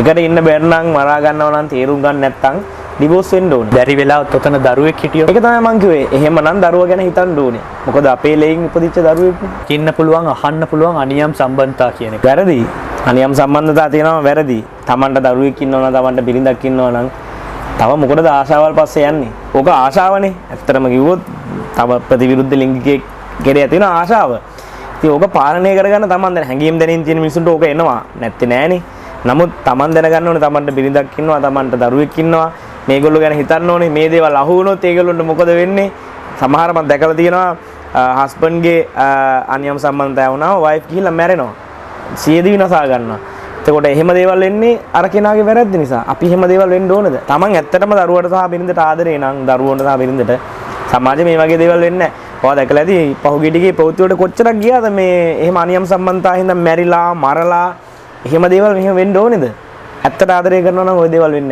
එකට ඉන්න බැරි නම් මරා ගන්නවා නම් තේරුම් ගන්න නැත්නම් ඩිවෝස් වෙන්න ඕනේ. බැරි වෙලාවත් ඔතන දරුවෙක් හිටියොත් ඒක තමයි මං කිව්වේ. එහෙමනම් දරුවා ගැන හිතන්න ඕනේ. මොකද අපේ ලේයින් ඉපදිච්ච දරුවෙක් ඉන්න පුළුවන් අහන්න පුළුවන් අනියම් සම්බන්ධතා කියන එක. වැරදි. අනියම් සම්බන්ධතා තියෙනවා වැරදි. Tamanට දරුවෙක් ඉන්නවා නම් Tamanට බිරිඳක් ඉන්නවා නම් තව මොකටද ආශාවල් පස්සේ යන්නේ? ඕක ආශාවනේ. ඇත්තටම කිව්වොත් තව ප්‍රතිවිරුද්ධ ලිංගිකයෙක් කෙරේ තියෙන ආශාව. ඉතින් ඕක පාලනය කරගන්න Taman දැන් හැංගීම් දැනින් තියෙන මිනිසුන්ට ඕක එනවා. නැත්තේ නෑනේ. නමුත් Taman දැනගන්න ඕනේ Tamanට බිරිඳක් ඉන්නවා, Tamanට දරුවෙක් ඉන්නවා. මේගොල්ලෝ ගැන හිතන්න ඕනේ. මේ දේවල් අහු වුණොත් ඒගොල්ලොන්ට මොකද වෙන්නේ? සමහර මම දැකලා තියෙනවා හස්බන්ඩ්ගේ අනියම් සම්බන්ධතාවය වුණාම වයිෆ් ගිහිල්ලා මැරෙනවා. සියදි විනාසා ගන්නවා. එතකොට එහෙම දේවල් වෙන්නේ අර කෙනාගේ වැරද්ද නිසා. අපි එහෙම දේවල් වෙන්න ඕනද? Taman ඇත්තටම දරුවට සහ බිරිඳට ආදරේ නම් දරුවන්ට සහ බිරිඳට සමාජයේ මේ වගේ දේවල් වෙන්නේ නැහැ. ඔයා දැකලා ඇති පහුගිය ටිකේ ප්‍රවෘත්ති වලට කොච්චරක් ගියාද මේ එහෙම අනියම් සම්බන්ධතාවය හින්දා මැරිලා මරලා එහෙම දේවල් මෙහෙම වෙන්න ඕනේද? ඇත්තට ආදරය කරනවා නම් ওই දේවල් වෙන්නේ නැහැ.